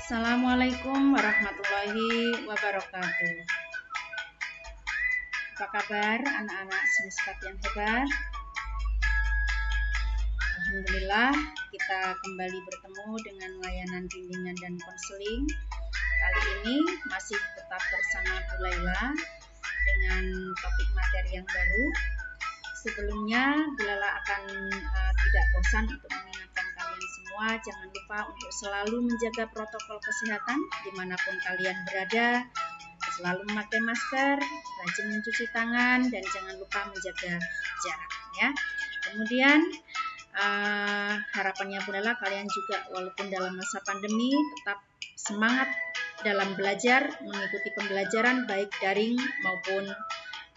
Assalamualaikum warahmatullahi wabarakatuh. Apa kabar anak-anak semesta yang hebat? Alhamdulillah kita kembali bertemu dengan layanan bimbingan dan konseling. Kali ini masih tetap bersama Bu Laila dengan topik materi yang baru. Sebelumnya Bu Laila akan tidak bosan untuk mengingatkan kalian semua, jangan lupa untuk selalu menjaga protokol kesehatan dimanapun kalian berada, selalu memakai masker, rajin mencuci tangan, dan jangan lupa menjaga jarak ya. Kemudian harapannya Bu Laila kalian juga walaupun dalam masa pandemi tetap semangat dalam belajar, mengikuti pembelajaran baik daring maupun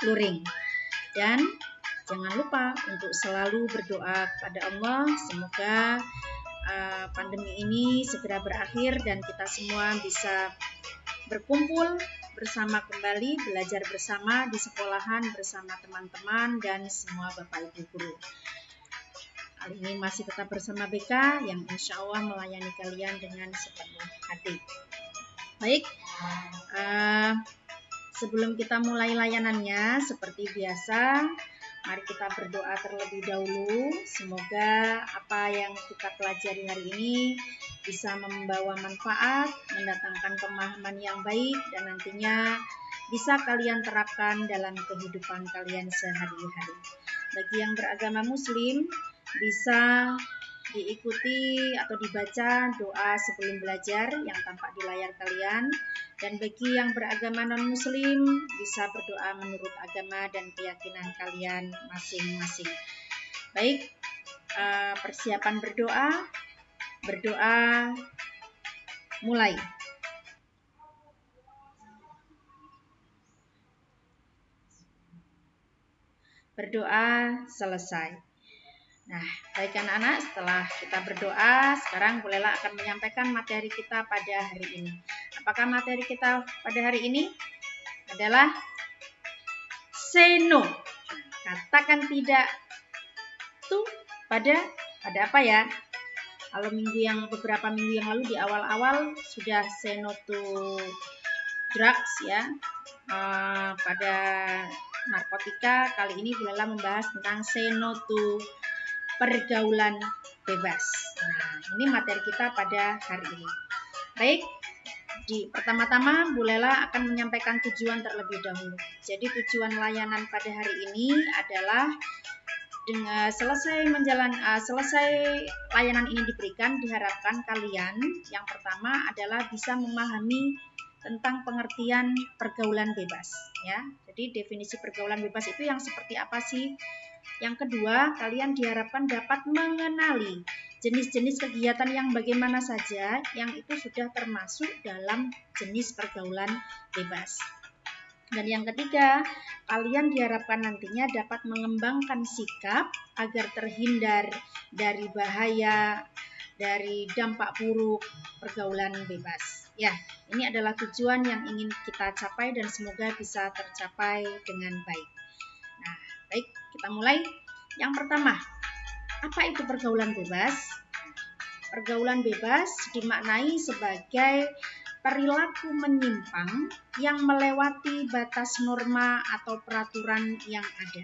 luring. Dan jangan lupa untuk selalu berdoa kepada Allah, semoga pandemi ini segera berakhir dan kita semua bisa berkumpul bersama kembali, belajar bersama di sekolahan bersama teman-teman dan semua Bapak Ibu guru. Kali ini masih tetap bersama BK yang insya Allah melayani kalian dengan sepenuh hati. Baik, sebelum kita mulai layanannya, seperti biasa, mari kita berdoa terlebih dahulu. Semoga apa yang kita pelajari hari ini bisa membawa manfaat, mendatangkan pemahaman yang baik, dan nantinya bisa kalian terapkan dalam kehidupan kalian sehari-hari. Bagi yang beragama Muslim, bisa diikuti atau dibaca doa sebelum belajar yang tampak di layar kalian. Dan bagi yang beragama non-muslim bisa berdoa menurut agama dan keyakinan kalian masing-masing. Baik, persiapan berdoa mulai. Berdoa selesai. Nah, baik anak-anak, setelah kita berdoa, sekarang Bu Laila akan menyampaikan materi kita pada hari ini. Apakah materi kita pada hari ini adalah say no. Katakan tidak tuh pada apa ya? Kalau beberapa minggu yang lalu di awal-awal sudah say no to drugs ya, pada narkotika. Kali ini Bu Laila membahas tentang say no to pergaulan bebas. Nah, ini materi kita pada hari ini. Baik, pertama-tama Bu Laila akan menyampaikan tujuan terlebih dahulu. Jadi tujuan layanan pada hari ini adalah dengan selesai layanan ini diberikan, diharapkan kalian yang pertama adalah bisa memahami tentang pengertian pergaulan bebas ya. Jadi definisi pergaulan bebas itu yang seperti apa sih? Yang kedua, kalian diharapkan dapat mengenali jenis-jenis kegiatan yang bagaimana saja yang itu sudah termasuk dalam jenis pergaulan bebas. Dan yang ketiga, kalian diharapkan nantinya dapat mengembangkan sikap agar terhindar dari bahaya, dari dampak buruk pergaulan bebas. Ya, ini adalah tujuan yang ingin kita capai dan semoga bisa tercapai dengan baik. Nah, baik, kita mulai. Yang pertama, apa itu pergaulan bebas? Pergaulan bebas dimaknai sebagai perilaku menyimpang yang melewati batas norma atau peraturan yang ada.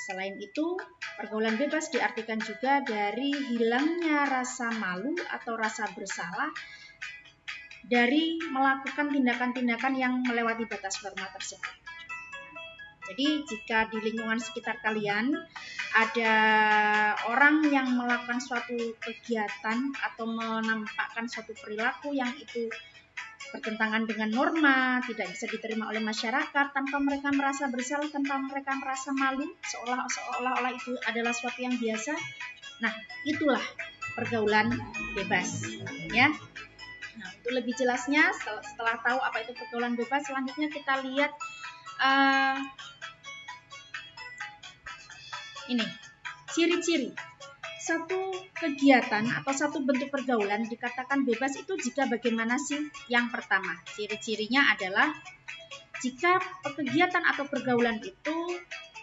Selain itu, pergaulan bebas diartikan juga dari hilangnya rasa malu atau rasa bersalah dari melakukan tindakan-tindakan yang melewati batas norma tersebut. Jadi jika di lingkungan sekitar kalian ada orang yang melakukan suatu kegiatan atau menampakkan suatu perilaku yang itu bertentangan dengan norma, tidak bisa diterima oleh masyarakat, tanpa mereka merasa bersalah, tanpa mereka merasa malu, seolah-olah itu adalah suatu yang biasa. Nah, itulah pergaulan bebas, ya. Nah, untuk lebih jelasnya, setelah tahu apa itu pergaulan bebas, selanjutnya kita lihat ini ciri-ciri satu kegiatan atau satu bentuk pergaulan dikatakan bebas itu jika bagaimana sih? Yang pertama, ciri-cirinya adalah jika kegiatan atau pergaulan itu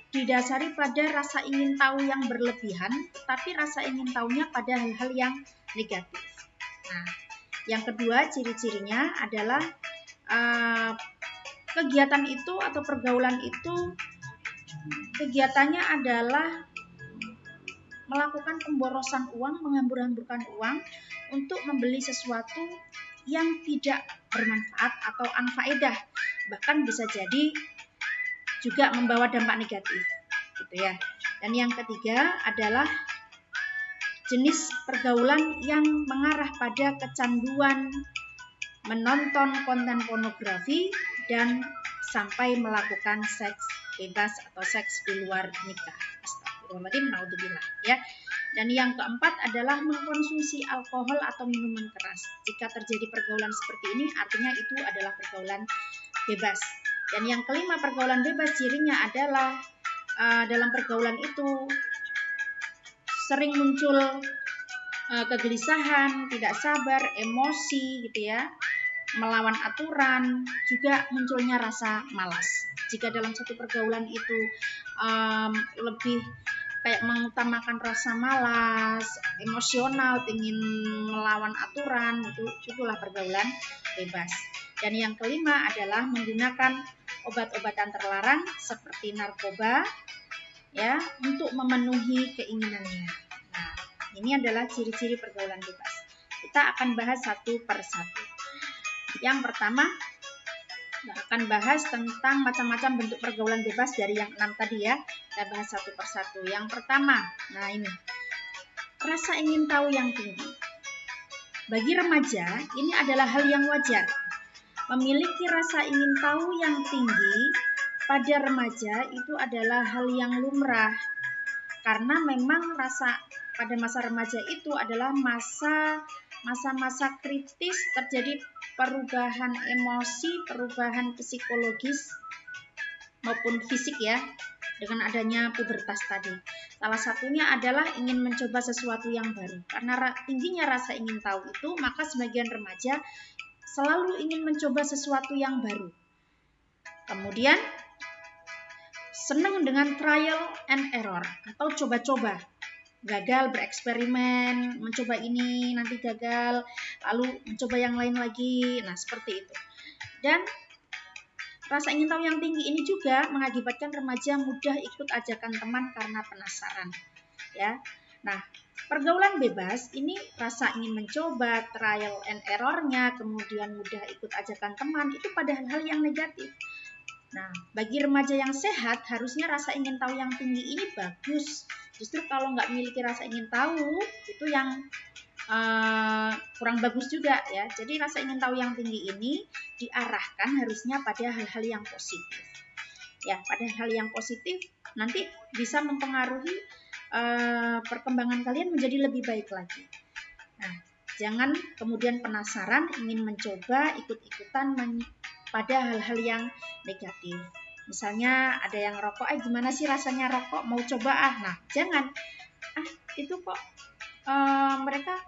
didasari pada rasa ingin tahu yang berlebihan, tetapi rasa ingin tahunya pada hal-hal yang negatif. Nah, Yang kedua, ciri-cirinya adalah kegiatan itu atau pergaulan itu kegiatannya adalah melakukan pemborosan uang, menghambur-hamburkan uang untuk membeli sesuatu yang tidak bermanfaat atau anfaedah, bahkan bisa jadi juga membawa dampak negatif, gitu ya. Dan yang ketiga adalah jenis pergaulan yang mengarah pada kecanduan menonton konten pornografi dan sampai melakukan seks bebas atau seks di luar nikah. Astagfirullahaladzim, naudzubillah, ya. Dan yang keempat adalah mengkonsumsi alkohol atau minuman keras. Jika terjadi pergaulan seperti ini, artinya itu adalah pergaulan bebas. Dan yang kelima, pergaulan bebas cirinya adalah dalam pergaulan itu sering muncul kegelisahan, tidak sabar, emosi, gitu ya, melawan aturan, juga munculnya rasa malas. Jika dalam satu pergaulan itu lebih kayak mengutamakan rasa malas, emosional, ingin melawan aturan, itulah pergaulan bebas. Dan yang kelima adalah menggunakan obat-obatan terlarang seperti narkoba, ya, untuk memenuhi keinginannya. Nah, ini adalah ciri-ciri pergaulan bebas. Kita akan bahas satu per satu. Yang pertama, kita akan bahas tentang macam-macam bentuk pergaulan bebas dari yang 6 tadi ya. Kita bahas satu per satu. Yang pertama, nah ini, rasa ingin tahu yang tinggi. Bagi remaja, ini adalah hal yang wajar. Memiliki rasa ingin tahu yang tinggi pada remaja itu adalah hal yang lumrah. Karena memang pada masa remaja itu adalah masa-masa kritis, terjadi perubahan emosi, perubahan psikologis maupun fisik ya, dengan adanya pubertas tadi. Salah satunya adalah ingin mencoba sesuatu yang baru. Karena tingginya rasa ingin tahu itu, maka sebagian remaja selalu ingin mencoba sesuatu yang baru. Kemudian senang dengan trial and error atau coba-coba. Gagal bereksperimen, mencoba ini nanti gagal, lalu mencoba yang lain lagi. Nah, seperti itu. Dan rasa ingin tahu yang tinggi ini juga mengakibatkan remaja mudah ikut ajakan teman karena penasaran. Ya. Nah, pergaulan bebas ini rasa ingin mencoba, trial and error-nya, kemudian mudah ikut ajakan teman, itu pada hal-hal yang negatif. Nah, bagi remaja yang sehat, harusnya rasa ingin tahu yang tinggi ini bagus. Justru kalau nggak memiliki rasa ingin tahu, itu yang kurang bagus juga ya. Jadi rasa ingin tahu yang tinggi ini diarahkan harusnya pada hal-hal yang positif. Ya, pada hal yang positif nanti bisa mempengaruhi perkembangan kalian menjadi lebih baik lagi. Nah, jangan kemudian penasaran, ingin mencoba, ikut-ikutan pada hal-hal yang negatif. Misalnya ada yang rokok, gimana sih rasanya rokok, mau coba nah jangan, itu kok mereka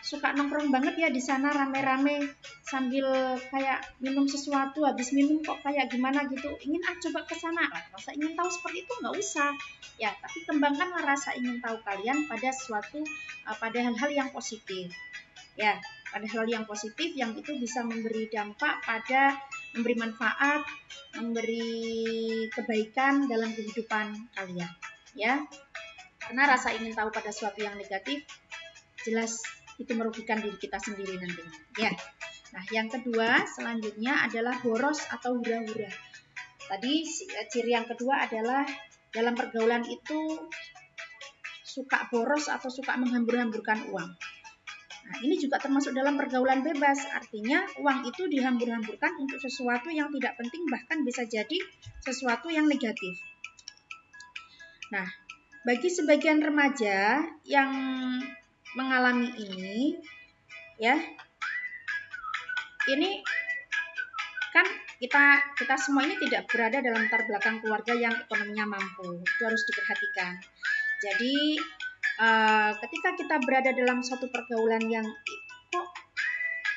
suka nongkrong banget ya di sana rame-rame sambil kayak minum sesuatu, habis minum kok kayak gimana gitu, ingin coba ke sana. Rasa ingin tahu seperti itu nggak usah ya, tapi kembangkanlah rasa ingin tahu kalian pada pada hal-hal yang positif ya, pada hal yang positif yang itu bisa memberi dampak pada memberi manfaat, memberi kebaikan dalam kehidupan kalian ya. Karena rasa ingin tahu pada sesuatu yang negatif jelas itu merugikan diri kita sendiri nantinya ya. Nah, yang kedua selanjutnya adalah boros atau hura-hura. Tadi ciri yang kedua adalah dalam pergaulan itu suka boros atau suka menghambur-hamburkan uang. Nah, ini juga termasuk dalam pergaulan bebas, artinya uang itu dihambur-hamburkan untuk sesuatu yang tidak penting, bahkan bisa jadi sesuatu yang negatif. Nah, bagi sebagian remaja yang mengalami ini, ya, ini kan kita semua ini tidak berada dalam latar belakang keluarga yang ekonominya mampu, itu harus diperhatikan. Jadi ketika kita berada dalam suatu pergaulan yang kok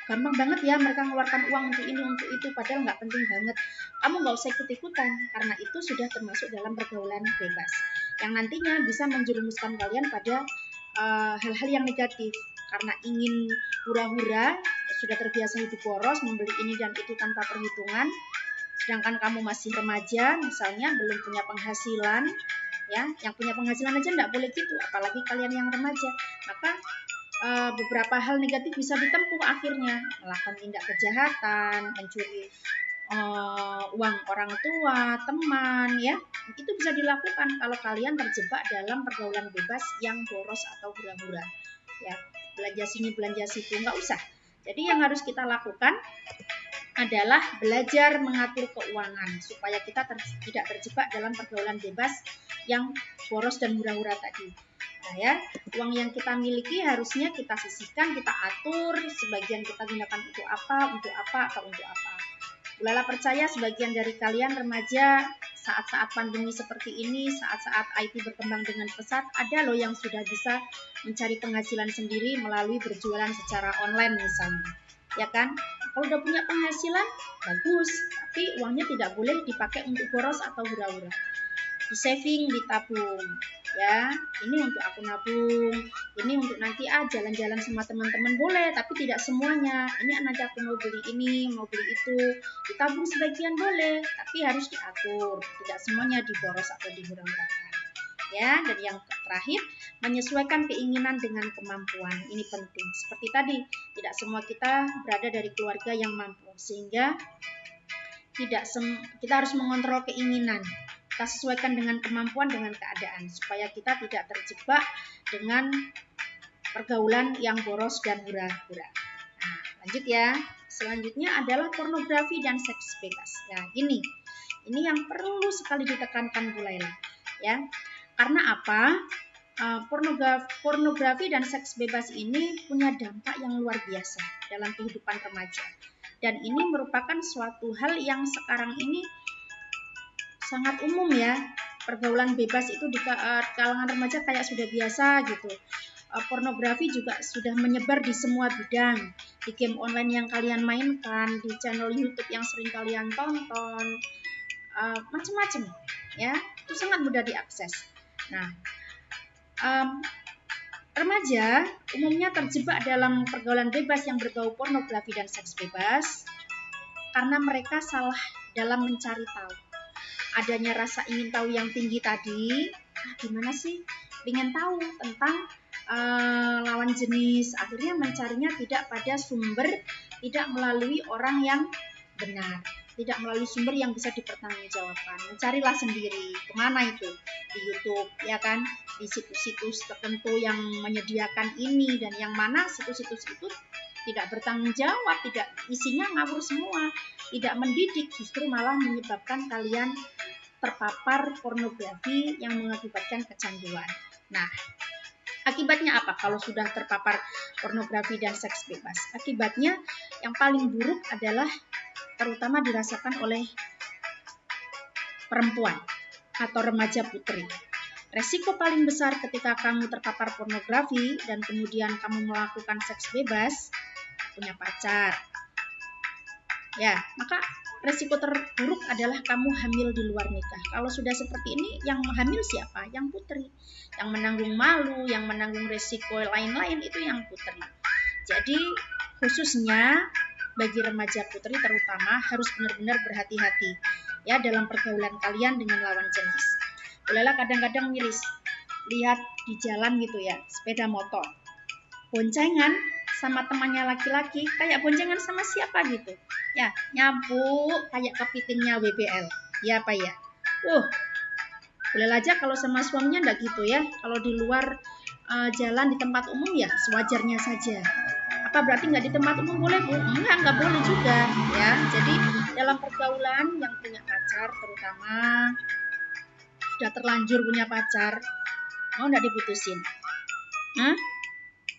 gampang banget ya mereka mengeluarkan uang untuk ini untuk itu, padahal nggak penting banget, kamu nggak usah ikut-ikutan, karena itu sudah termasuk dalam pergaulan bebas yang nantinya bisa menjerumuskan kalian pada hal-hal yang negatif. Karena ingin hura-hura sudah terbiasa hidup boros, membeli ini dan itu tanpa perhitungan, sedangkan kamu masih remaja misalnya, belum punya penghasilan, ya, yang punya penghasilan aja enggak boleh gitu, apalagi kalian yang remaja. Maka beberapa hal negatif bisa ditempuh akhirnya, melakukan tindak kejahatan, mencuri uang orang tua, teman, ya, itu bisa dilakukan kalau kalian terjebak dalam pergaulan bebas yang boros atau hura-hura, ya, belanja sini belanja situ, nggak usah. Jadi yang harus kita lakukan adalah belajar mengatur keuangan supaya kita tidak terjebak dalam pergaulan bebas yang boros dan hura-hura tadi. Nah, ya, uang yang kita miliki harusnya kita sisihkan, kita atur, sebagian kita gunakan untuk apa, atau untuk apa. Mulailah percaya sebagian dari kalian remaja saat-saat pandemi seperti ini, saat-saat IT berkembang dengan pesat, ada loh yang sudah bisa mencari penghasilan sendiri melalui berjualan secara online misalnya. Ya kan? Kalau udah punya penghasilan, bagus, tapi uangnya tidak boleh dipakai untuk boros atau hura-hura. Di saving, ditabung, ya, ini untuk aku nabung, ini untuk nanti jalan-jalan sama teman-teman boleh, tapi tidak semuanya. Ini nanti aku mau beli ini, mau beli itu, ditabung sebagian boleh, tapi harus diatur, tidak semuanya diboros atau dihura-hurakan. Ya, dan yang terakhir, menyesuaikan keinginan dengan kemampuan. Ini penting. Seperti tadi, tidak semua kita berada dari keluarga yang mampu, sehingga kita harus mengontrol keinginan. Kita sesuaikan dengan kemampuan, dengan keadaan, supaya kita tidak terjebak dengan pergaulan yang boros dan hura-hura. Nah, lanjut ya. Selanjutnya adalah pornografi dan seks bebas. Ya, ini yang perlu sekali ditekankan Bu Laila, ya. Karena apa? Pornografi dan seks bebas ini punya dampak yang luar biasa dalam kehidupan remaja. Dan ini merupakan suatu hal yang sekarang ini sangat umum ya. Pergaulan bebas itu di kalangan remaja kayak sudah biasa gitu. Pornografi juga sudah menyebar di semua bidang. Di game online yang kalian mainkan, di channel YouTube yang sering kalian tonton, macam-macam ya. Itu sangat mudah diakses. Nah, remaja umumnya terjebak dalam pergaulan bebas yang berbau pornografi dan seks bebas karena mereka salah dalam mencari tahu. Adanya rasa ingin tahu yang tinggi tadi, gimana sih ingin tahu tentang lawan jenis, akhirnya mencarinya tidak pada sumber, tidak melalui orang yang benar, tidak melalui sumber yang bisa dipertanggungjawabkan. Mencarilah sendiri, kemana itu? Di YouTube, ya kan? Di situs-situs tertentu yang menyediakan ini, dan yang mana situs-situs itu tidak bertanggung jawab, tidak, isinya ngawur semua, tidak mendidik, justru malah menyebabkan kalian terpapar pornografi yang mengakibatkan kecanduan. Nah, akibatnya apa kalau sudah terpapar pornografi dan seks bebas? Akibatnya yang paling buruk adalah terutama dirasakan oleh perempuan atau remaja putri. Resiko paling besar ketika kamu terpapar pornografi dan kemudian kamu melakukan seks bebas, punya pacar. Ya, maka resiko terburuk adalah kamu hamil di luar nikah. Kalau sudah seperti ini, yang hamil siapa? Yang putri. Yang menanggung malu, yang menanggung resiko lain-lain itu yang putri. Jadi khususnya bagi remaja putri terutama harus benar-benar berhati-hati ya dalam pergaulan kalian dengan lawan jenis. Bolehlah kadang-kadang miris, lihat di jalan gitu ya, sepeda motor, boncengan sama temannya laki-laki, kayak boncengan sama siapa gitu. Ya, nyabu kayak kepitingnya WBL. Ya apa ya? Boleh aja kalau sama suaminya enggak gitu ya. Kalau di luar jalan di tempat umum ya sewajarnya saja. Apa berarti nggak di tempat umum boleh, Bu? Enggak boleh juga ya. Jadi dalam pergaulan yang punya pacar terutama sudah terlanjur punya pacar, mau nggak diputusin?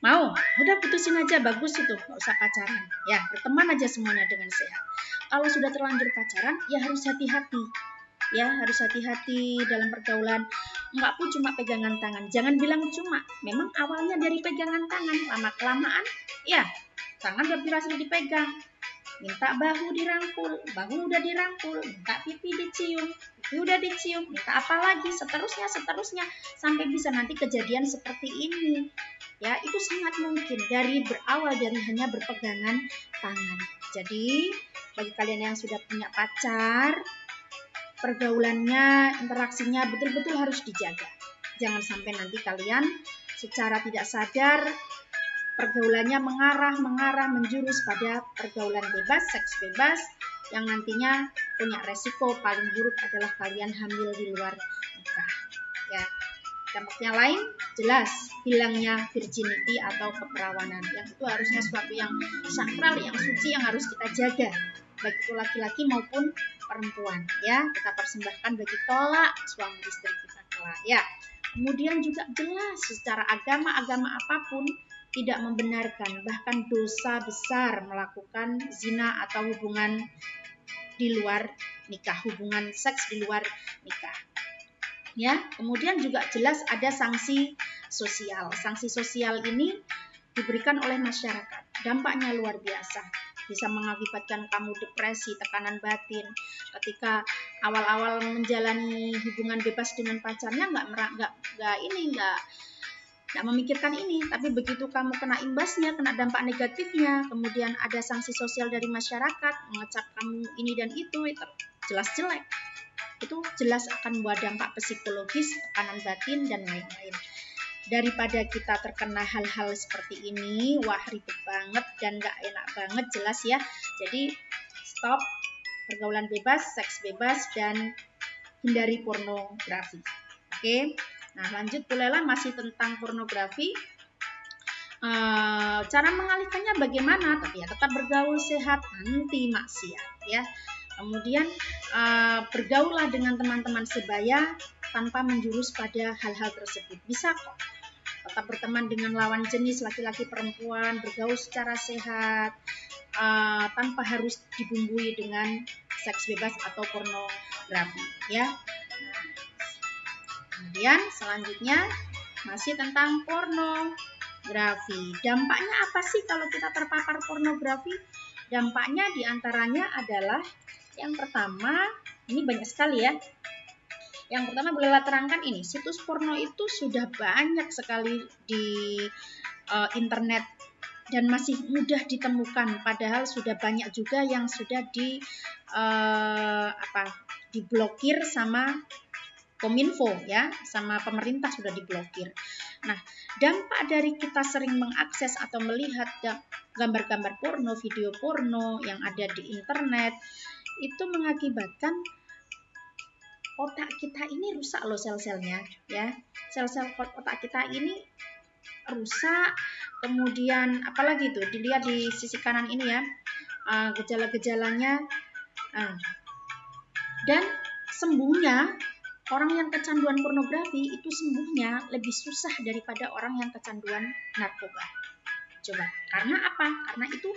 Mau? Udah putusin aja, bagus itu, nggak usah pacaran. Ya, berteman aja semuanya dengan sehat. Kalau sudah terlanjur pacaran, ya harus hati-hati. Ya, harus hati-hati dalam pergaulan. Enggak pun cuma pegangan tangan. Jangan bilang cuma. Memang awalnya dari pegangan tangan, lama-kelamaan, ya, tangan udah berhasil dipegang. minta bahu dirangkul, bahu udah dirangkul, minta pipi dicium, pipi udah dicium, minta apa lagi, seterusnya sampai bisa nanti kejadian seperti ini. Ya, itu sangat mungkin berawal dari hanya berpegangan tangan. Jadi, bagi kalian yang sudah punya pacar, pergaulannya, interaksinya betul-betul harus dijaga. Jangan sampai nanti kalian secara tidak sadar pergaulannya mengarah menjurus pada pergaulan bebas, seks bebas, yang nantinya punya resiko paling buruk adalah kalian hamil di luar nikah. Ya, dampaknya lain jelas hilangnya virginity atau keperawanan, yang itu harusnya suatu yang sakral, yang suci, yang harus kita jaga, baik itu laki-laki maupun perempuan. Ya, kita persembahkan bagi tolak suami istri kita kelak. Ya, kemudian juga jelas secara agama apapun tidak membenarkan, bahkan dosa besar melakukan zina atau hubungan di luar nikah, hubungan seks di luar nikah. Ya, kemudian juga jelas ada sanksi sosial. Sanksi sosial ini diberikan oleh masyarakat. Dampaknya luar biasa. Bisa mengakibatkan kamu depresi, tekanan batin. Ketika awal-awal menjalani hubungan bebas dengan pacarnya nggak memikirkan ini, tapi begitu kamu kena imbasnya, kena dampak negatifnya, kemudian ada sanksi sosial dari masyarakat, mengecap kamu ini dan itu jelas jelek. Itu jelas akan membawa dampak psikologis, tekanan batin, dan lain-lain. Daripada kita terkena hal-hal seperti ini, wah ribet banget dan nggak enak banget, jelas ya. Jadi stop pergaulan bebas, seks bebas, dan hindari pornografi. Oke. Nah, lanjut Bu Lela, masih tentang pornografi. Cara mengalihkannya bagaimana? Tapi ya tetap bergaul sehat, anti maksiat ya. Kemudian bergaullah dengan teman-teman sebaya tanpa menjurus pada hal-hal tersebut. Bisa kok. Tetap berteman dengan lawan jenis, laki-laki, perempuan, bergaul secara sehat, tanpa harus dibumbui dengan seks bebas atau pornografi ya. Kemudian selanjutnya masih tentang pornografi. Dampaknya apa sih kalau kita terpapar pornografi? Dampaknya diantaranya adalah yang pertama, ini banyak sekali ya. Yang pertama boleh terangkan ini, situs porno itu sudah banyak sekali di internet dan masih mudah ditemukan. Padahal sudah banyak juga yang sudah diblokir sama Kominfo ya, sama pemerintah sudah diblokir. Nah, dampak dari kita sering mengakses atau melihat gambar-gambar porno, video porno yang ada di internet itu mengakibatkan otak kita ini rusak loh, sel-selnya ya. Sel-sel otak kita ini rusak. Kemudian apalagi itu dilihat di sisi kanan ini ya, gejala-gejalanya. Dan sembuhnya orang yang kecanduan pornografi itu sembuhnya lebih susah daripada orang yang kecanduan narkoba. Coba, karena apa? Karena itu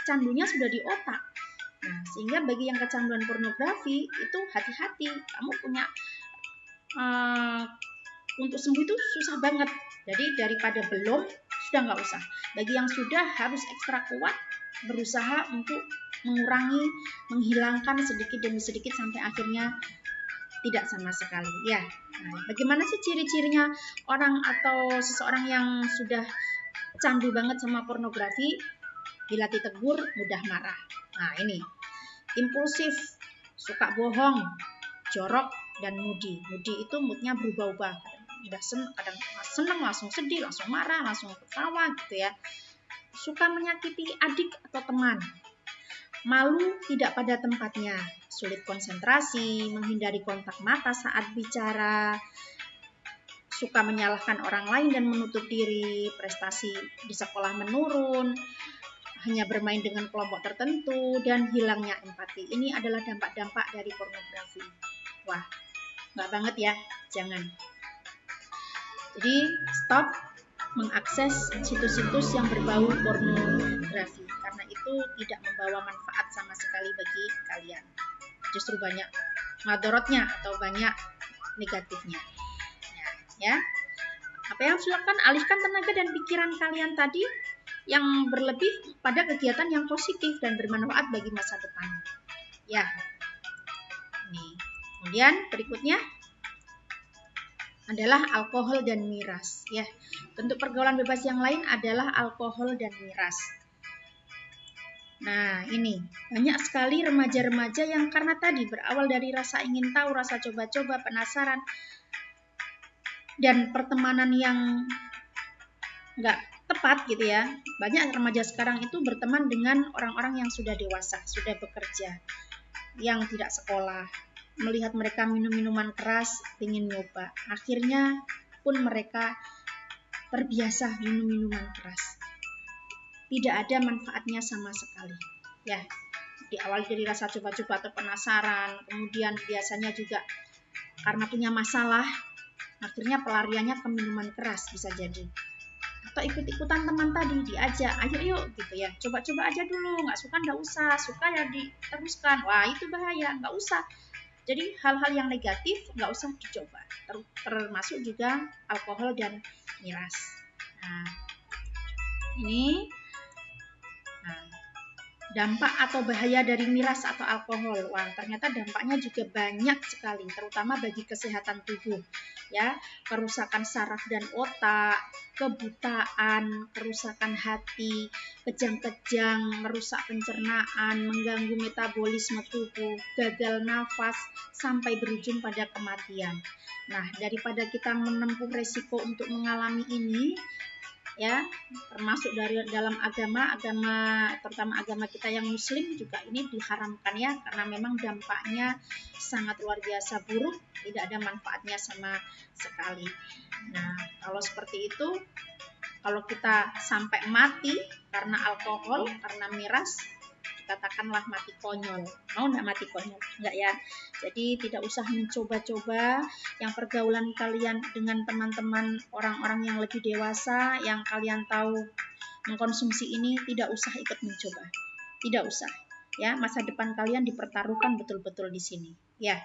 candunya sudah di otak. Nah, sehingga bagi yang kecanduan pornografi itu hati-hati, kamu punya untuk sembuh itu susah banget. Jadi daripada belum, sudah nggak usah. Bagi yang sudah harus ekstra kuat, berusaha untuk mengurangi, menghilangkan sedikit demi sedikit sampai akhirnya tidak sama sekali ya. Nah, bagaimana sih ciri-cirinya orang atau seseorang yang sudah candu banget sama pornografi? Bila ditegur mudah marah. Nah, ini impulsif, suka bohong, jorok, dan moody. Moody itu moodnya berubah-ubah. Kadang senang, langsung sedih, langsung marah, langsung ketawa gitu ya. Suka menyakiti adik atau teman. Malu tidak pada tempatnya, sulit konsentrasi, menghindari kontak mata saat bicara, suka menyalahkan orang lain dan menutup diri, prestasi di sekolah menurun, hanya bermain dengan kelompok tertentu, dan hilangnya empati. Ini adalah dampak-dampak dari pornografi. Wah, nggak banget ya, jangan. Jadi stop mengakses situs-situs yang berbau pornografi, karena itu tidak membawa manfaat sama sekali bagi kalian. Justru banyak madorotnya atau banyak negatifnya. Ya. Apa yang harus dilakukan? Alihkan tenaga dan pikiran kalian tadi yang berlebih pada kegiatan yang positif dan bermanfaat bagi masa depan. Ya. Nih. Kemudian berikutnya adalah alkohol dan miras, ya. Bentuk pergaulan bebas yang lain adalah alkohol dan miras. Nah, ini banyak sekali remaja-remaja yang karena tadi berawal dari rasa ingin tahu, rasa coba-coba, penasaran, dan pertemanan yang nggak tepat gitu ya. Banyak remaja sekarang itu berteman dengan orang-orang yang sudah dewasa, sudah bekerja, yang tidak sekolah. Melihat mereka minum minuman keras, ingin nyoba. Akhirnya pun mereka terbiasa minum minuman keras. Tidak ada manfaatnya sama sekali. Ya, diawali dari rasa coba-coba atau penasaran, kemudian biasanya juga karena punya masalah, akhirnya pelariannya ke minuman keras bisa jadi. Atau ikut-ikutan teman tadi, diajak, ayo yuk gitu ya, coba-coba aja dulu, nggak suka nggak usah, suka ya diteruskan. Wah, itu bahaya, nggak usah. Jadi hal-hal yang negatif nggak usah dicoba, termasuk juga alkohol dan miras. Nah, ini dampak atau bahaya dari miras atau alkohol. Wah, ternyata dampaknya juga banyak sekali, terutama bagi kesehatan tubuh. Ya, kerusakan saraf dan otak, kebutaan, kerusakan hati, kejang-kejang, merusak pencernaan, mengganggu metabolisme tubuh, gagal nafas, sampai berujung pada kematian. Nah, daripada kita menempuh resiko untuk mengalami ini, ya, termasuk dari dalam agama terutama agama kita yang muslim juga ini diharamkan ya, karena memang dampaknya sangat luar biasa buruk, tidak ada manfaatnya sama sekali. Nah, kalau seperti itu, kalau kita sampai mati karena alkohol, karena miras, katakanlah mati konyol. Mau nggak mati konyol? Enggak ya. Jadi tidak usah mencoba-coba. Yang pergaulan kalian dengan teman-teman orang-orang yang lebih dewasa, yang kalian tahu mengkonsumsi ini, tidak usah ikut mencoba. Tidak usah. Ya, masa depan kalian dipertaruhkan betul-betul di sini. Ya.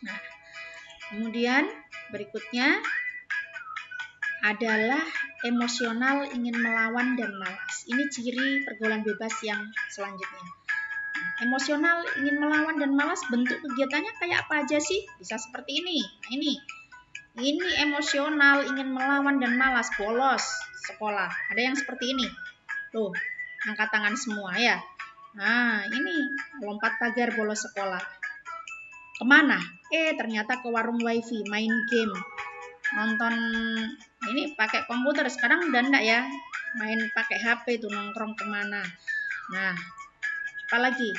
Nah, kemudian berikutnya adalah emosional, ingin melawan dan malas. Ini ciri pergaulan bebas yang selanjutnya. Emosional, ingin melawan dan malas, bentuk kegiatannya kayak apa aja sih? Bisa seperti ini. Nah, ini emosional, ingin melawan dan malas, bolos sekolah. Ada yang seperti ini. Tuh, angkat tangan semua ya. Nah, ini lompat pagar bolos sekolah. Kemana? Ternyata ke warung wifi, main game, nonton. Ini pakai komputer, sekarang udah enggak ya, main pakai HP tuh, nongkrong kemana. Nah, apalagi,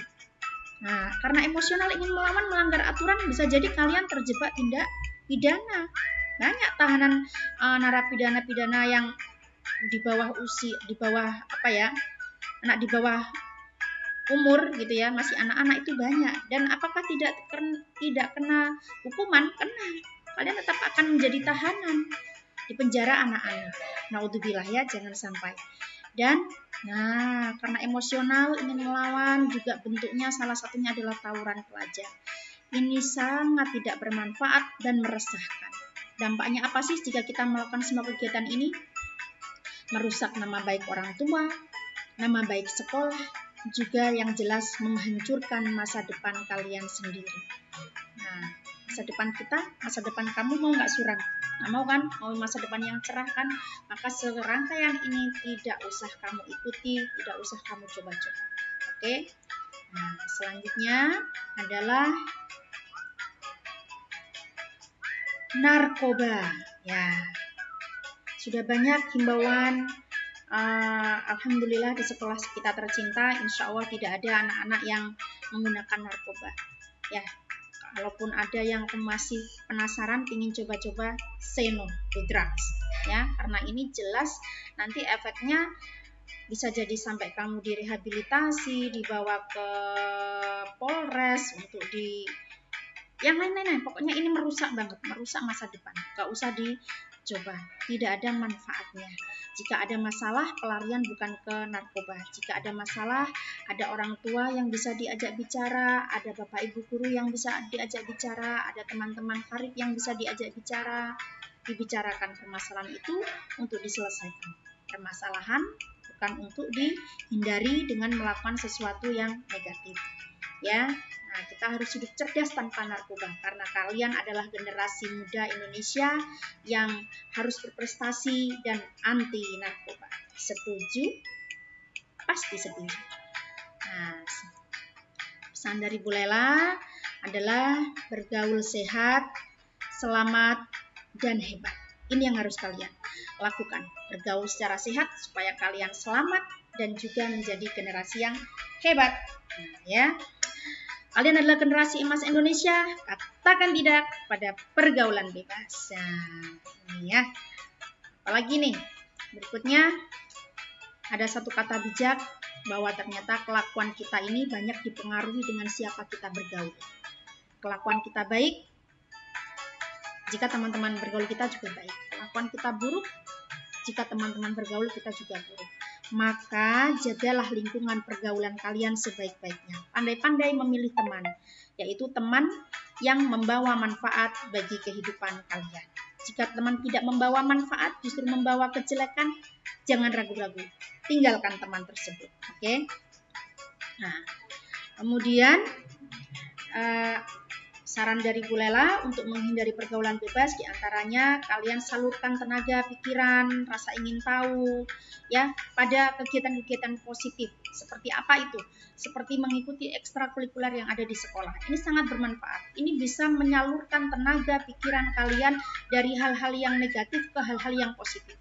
nah, karena emosional ingin melawan, melanggar aturan, bisa jadi kalian terjebak tindak pidana. Banyak tahanan narapidana-pidana yang di bawah usia, di bawah anak di bawah umur gitu ya, masih anak-anak itu banyak. Dan apakah tidak kena hukuman? Kena. Kalian tetap akan menjadi tahanan di penjara anak-anak. Naudzubillah ya, jangan sampai. Dan karena emosional ingin melawan, juga bentuknya salah satunya adalah tawuran pelajar. Ini sangat tidak bermanfaat dan meresahkan. Dampaknya apa sih jika kita melakukan semua kegiatan ini? Merusak nama baik orang tua, nama baik sekolah, juga yang jelas menghancurkan masa depan kalian sendiri. Nah, masa depan kita, masa depan kamu mau nggak suram? Nggak mau kan? Mau masa depan yang cerah kan? Maka serangkaian ini tidak usah kamu ikuti, tidak usah kamu coba-coba. Oke? Nah, selanjutnya adalah narkoba. Ya, sudah banyak himbauan. Alhamdulillah di sekolah kita tercinta, insya Allah tidak ada anak-anak yang menggunakan narkoba. Ya, kalaupun ada yang masih penasaran, ingin coba-coba, say no to drugs. Ya, karena ini jelas nanti efeknya bisa jadi sampai kamu direhabilitasi, dibawa ke Polres untuk yang lain-lain. Pokoknya ini merusak banget, merusak masa depan. Gak usah dicoba, tidak ada manfaatnya. Jika ada masalah, pelarian bukan ke narkoba. Jika ada masalah, ada orang tua yang bisa diajak bicara, ada bapak ibu guru yang bisa diajak bicara, ada teman-teman karib yang bisa diajak bicara, dibicarakan permasalahan itu untuk diselesaikan. Permasalahan bukan untuk dihindari dengan melakukan sesuatu yang negatif. Ya, nah kita harus hidup cerdas tanpa narkoba karena kalian adalah generasi muda Indonesia yang harus berprestasi dan anti narkoba. Setuju? Pasti setuju. Nah, pesan dari Bu Lela adalah bergaul sehat, selamat, dan hebat. Ini yang harus kalian lakukan. Bergaul secara sehat supaya kalian selamat dan juga menjadi generasi yang hebat. Nah, ya. Kalian adalah generasi emas Indonesia, katakan tidak pada pergaulan bebas. Nah, ini ya. Apalagi nih, berikutnya ada satu kata bijak bahwa ternyata kelakuan kita ini banyak dipengaruhi dengan siapa kita bergaul. Kelakuan kita baik, jika teman-teman bergaul kita juga baik. Kelakuan kita buruk, jika teman-teman bergaul kita juga buruk. Maka jagalah lingkungan pergaulan kalian sebaik-baiknya. Pandai-pandai memilih teman, yaitu teman yang membawa manfaat bagi kehidupan kalian. Jika teman tidak membawa manfaat, justru membawa kejelekan, jangan ragu-ragu. Tinggalkan teman tersebut. Oke? Nah, kemudian saran dari Bu Lela untuk menghindari pergaulan bebas diantaranya kalian salurkan tenaga, pikiran, rasa ingin tahu ya pada kegiatan-kegiatan positif. Seperti apa itu? Seperti mengikuti ekstrakurikuler yang ada di sekolah. Ini sangat bermanfaat. Ini bisa menyalurkan tenaga, pikiran kalian dari hal-hal yang negatif ke hal-hal yang positif.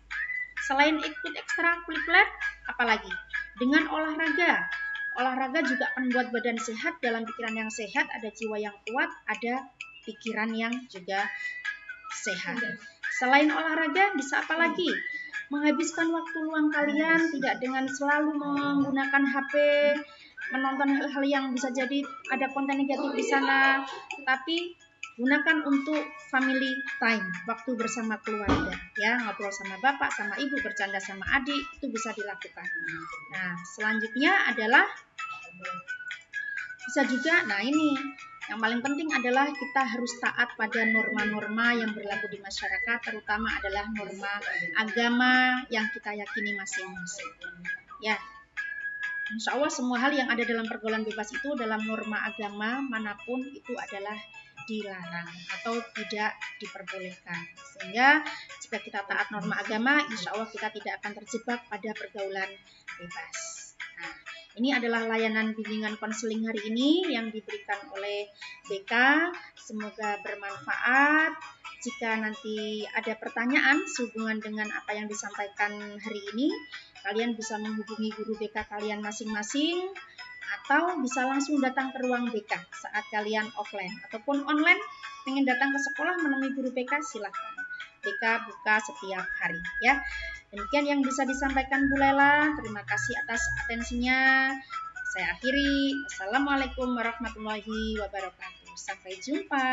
Selain ikut ekstrakurikuler, apalagi? Dengan olahraga. Olahraga juga akan membuat badan sehat, dalam pikiran yang sehat, ada jiwa yang kuat, ada pikiran yang juga sehat. Selain olahraga, bisa apa lagi? Menghabiskan waktu luang kalian tidak dengan selalu menggunakan HP, menonton hal-hal yang bisa jadi ada konten negatif di sana, tapi gunakan untuk family time, waktu bersama keluarga, ya ngobrol sama bapak, sama ibu, bercanda sama adik, itu bisa dilakukan. Nah, selanjutnya adalah bisa juga, nah ini yang paling penting adalah kita harus taat pada norma-norma yang berlaku di masyarakat, terutama adalah norma agama yang kita yakini masing-masing. Ya, insya Allah semua hal yang ada dalam pergaulan bebas itu dalam norma agama manapun itu adalah dilarang atau tidak diperbolehkan. Sehingga jika kita taat norma agama, insya Allah kita tidak akan terjebak pada pergaulan bebas. Nah, ini adalah layanan bimbingan konseling hari ini yang diberikan oleh BK. Semoga bermanfaat. Jika nanti ada pertanyaan sehubungan dengan apa yang disampaikan hari ini, kalian bisa menghubungi guru BK kalian masing-masing atau bisa langsung datang ke ruang BK saat kalian offline ataupun online. Ingin datang ke sekolah menemui guru BK, silahkan. BK buka setiap hari ya. Demikian yang bisa disampaikan Bu Lela. Terima kasih atas atensinya. Saya akhiri. Assalamualaikum warahmatullahi wabarakatuh. Sampai jumpa.